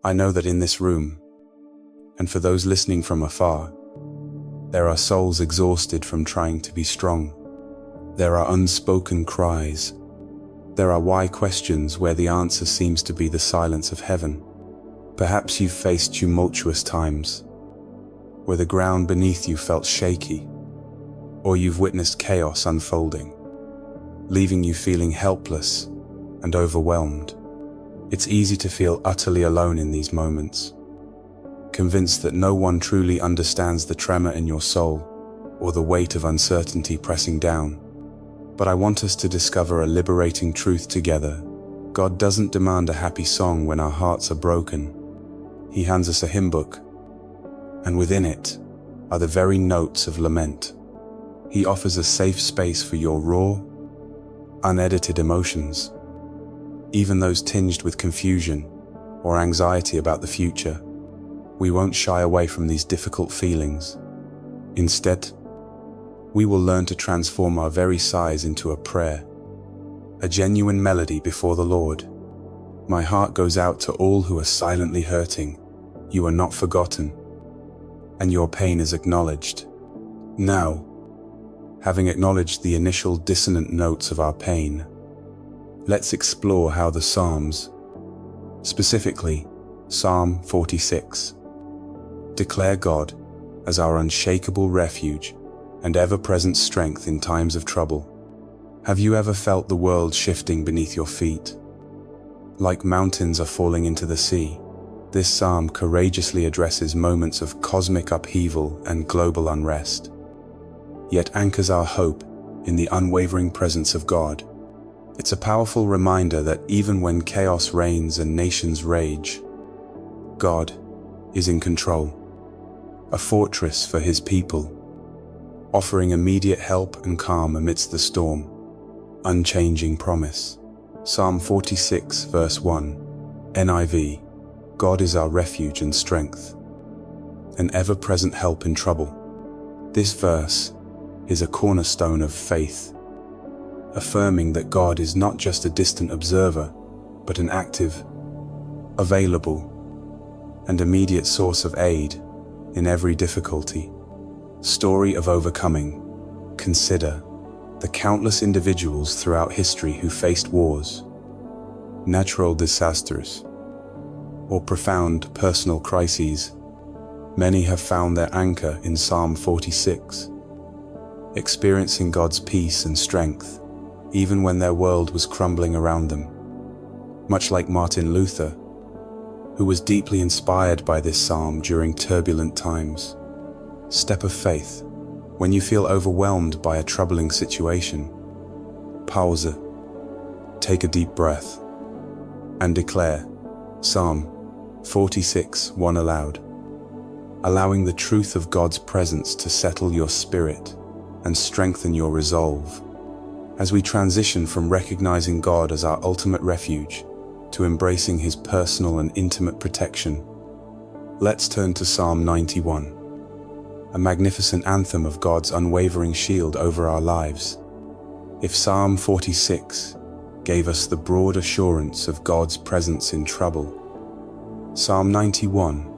I know that in this room, and for those listening from afar, there are souls exhausted from trying to be strong. There are unspoken cries. There are why questions where the answer seems to be the silence of heaven. Perhaps you've faced tumultuous times, where the ground beneath you felt shaky, or you've witnessed chaos unfolding, leaving you feeling helpless and overwhelmed. It's easy to feel utterly alone in these moments, convinced that no one truly understands the tremor in your soul or the weight of uncertainty pressing down. But I want us to discover a liberating truth together. God doesn't demand a happy song when our hearts are broken. He hands us a hymn book, and within it are the very notes of lament. He offers a safe space for your raw, unedited emotions, even those tinged with confusion or anxiety about the future. We won't shy away from these difficult feelings. Instead, we will learn to transform our very sighs into a prayer, a genuine melody before the Lord. My heart goes out to all who are silently hurting. You are not forgotten, and your pain is acknowledged. Now, having acknowledged the initial dissonant notes of our pain, let's explore how the Psalms, specifically Psalm 46, declare God as our unshakable refuge and ever-present strength in times of trouble. Have you ever felt the world shifting beneath your feet? Like mountains are falling into the sea, this psalm courageously addresses moments of cosmic upheaval and global unrest, yet anchors our hope in the unwavering presence of God. It's a powerful reminder that even when chaos reigns and nations rage, God is in control, a fortress for His people, offering immediate help and calm amidst the storm. Unchanging promise. Psalm 46 verse 1, NIV. God is our refuge and strength, an ever-present help in trouble. This verse is a cornerstone of faith, affirming that God is not just a distant observer, but an active, available, and immediate source of aid in every difficulty. Story of overcoming. Consider the countless individuals throughout history who faced wars, natural disasters, or profound personal crises. Many have found their anchor in Psalm 46, experiencing God's peace and strength, even when their world was crumbling around them. Much like Martin Luther, who was deeply inspired by this psalm during turbulent times. Step of faith. When you feel overwhelmed by a troubling situation, pause, take a deep breath, and declare Psalm 46:1 aloud, allowing the truth of God's presence to settle your spirit and strengthen your resolve. As we transition from recognizing God as our ultimate refuge to embracing His personal and intimate protection, let's turn to Psalm 91, a magnificent anthem of God's unwavering shield over our lives. If Psalm 46 gave us the broad assurance of God's presence in trouble, Psalm 91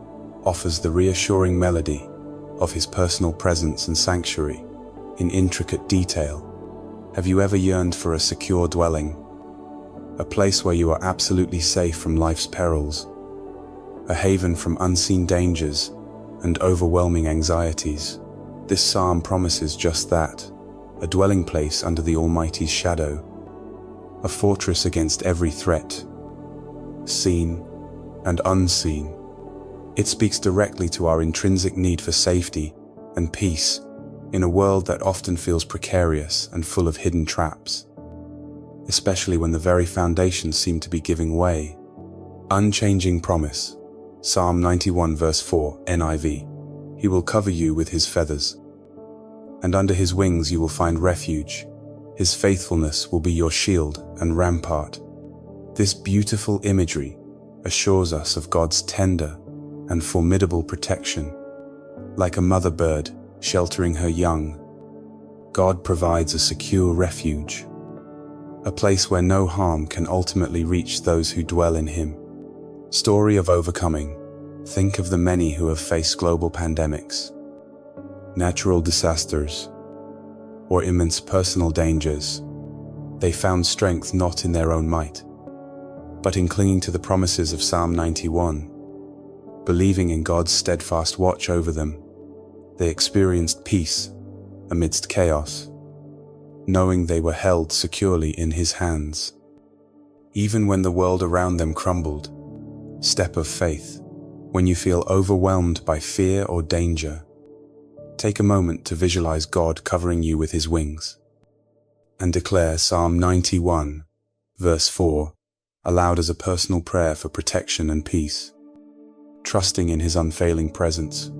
offers the reassuring melody of His personal presence and sanctuary in intricate detail. Have you ever yearned for a secure dwelling, a place where you are absolutely safe from life's perils, a haven from unseen dangers and overwhelming anxieties? This psalm promises just that, a dwelling place under the Almighty's shadow, a fortress against every threat, seen and unseen. It speaks directly to our intrinsic need for safety and peace in a world that often feels precarious and full of hidden traps, especially when the very foundations seem to be giving way. Unchanging promise. Psalm 91 verse 4, NIV. He will cover you with His feathers, and under His wings you will find refuge. His faithfulness will be your shield and rampart. This beautiful imagery assures us of God's tender and formidable protection. Like a mother bird sheltering her young, God provides a secure refuge, a place where no harm can ultimately reach those who dwell in Him. Story of overcoming. Think of the many who have faced global pandemics, natural disasters, or immense personal dangers. They found strength not in their own might, but in clinging to the promises of Psalm 91. Believing in God's steadfast watch over them, they experienced peace amidst chaos, knowing they were held securely in His hands. Even when the world around them crumbled, step of faith. When you feel overwhelmed by fear or danger, take a moment to visualize God covering you with His wings and declare Psalm 91, verse 4, aloud as a personal prayer for protection and peace, trusting in His unfailing presence.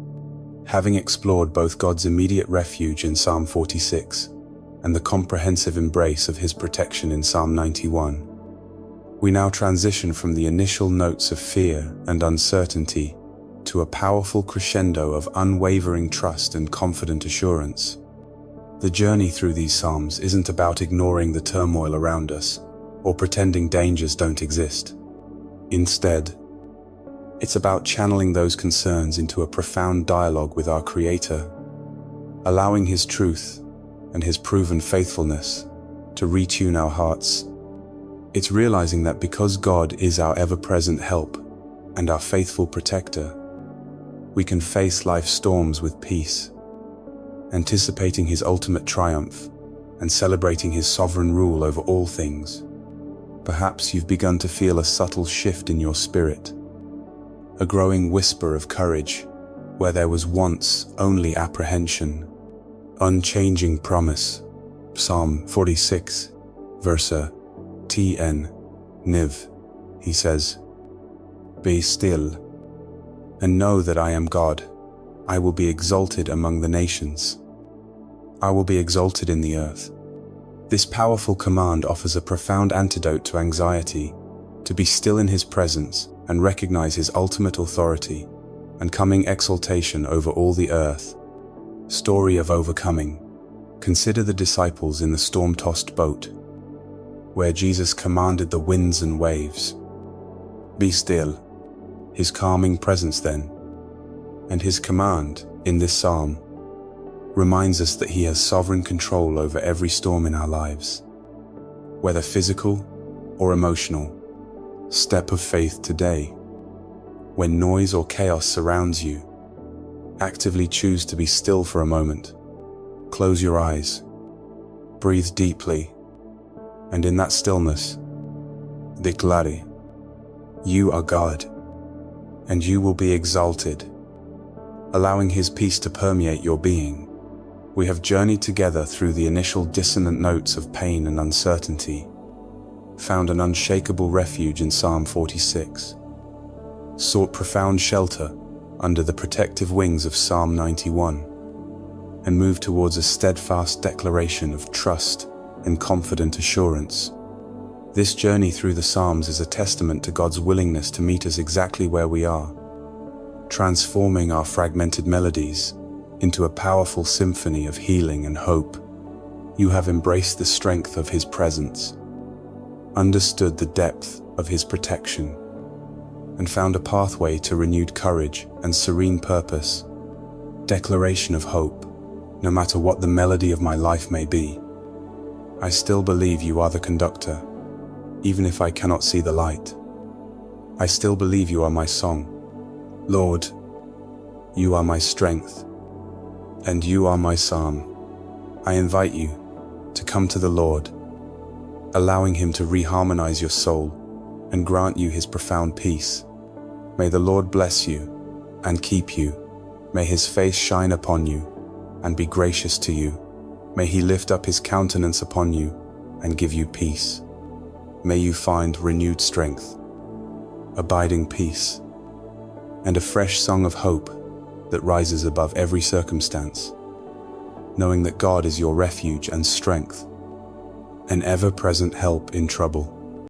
Having explored both God's immediate refuge in Psalm 46 and the comprehensive embrace of His protection in Psalm 91, we now transition from the initial notes of fear and uncertainty to a powerful crescendo of unwavering trust and confident assurance. The journey through these psalms isn't about ignoring the turmoil around us or pretending dangers don't exist. Instead, it's about channeling those concerns into a profound dialogue with our Creator, allowing His truth and His proven faithfulness to retune our hearts. It's realizing that because God is our ever-present help and our faithful protector, we can face life's storms with peace, anticipating His ultimate triumph and celebrating His sovereign rule over all things. Perhaps you've begun to feel a subtle shift in your spirit, a growing whisper of courage where there was once only apprehension. Unchanging promise. Psalm 46, verse TN, Niv. He says, "Be still, and know that I am God. I will be exalted among the nations. I will be exalted in the earth." This powerful command offers a profound antidote to anxiety, to be still in His presence and recognize His ultimate authority and coming exaltation over all the earth. Story of overcoming. Consider the disciples in the storm-tossed boat, where Jesus commanded the winds and waves. Be still. His calming presence then, and His command in this psalm, reminds us that He has sovereign control over every storm in our lives. Whether physical or emotional, step of faith today. When noise or chaos surrounds you, actively choose to be still for a moment. Close your eyes, breathe deeply, and in that stillness, declare, you are God, and you will be exalted. Allowing His peace to permeate your being, we have journeyed together through the initial dissonant notes of pain and uncertainty, found an unshakable refuge in Psalm 46, sought profound shelter under the protective wings of Psalm 91, and moved towards a steadfast declaration of trust and confident assurance. This journey through the Psalms is a testament to God's willingness to meet us exactly where we are, transforming our fragmented melodies into a powerful symphony of healing and hope. You have embraced the strength of His presence, understood the depth of His protection, and found a pathway to renewed courage and serene purpose. Declaration of hope. No matter what the melody of my life may be, I still believe you are the conductor, even if I cannot see the light. I still believe you are my song. Lord, you are my strength, and you are my psalm. I invite you to come to the Lord, allowing Him to reharmonize your soul and grant you His profound peace. May the Lord bless you and keep you. May His face shine upon you and be gracious to you. May He lift up His countenance upon you and give you peace. May you find renewed strength, abiding peace, and a fresh song of hope that rises above every circumstance, knowing that God is your refuge and strength, an ever-present help in trouble.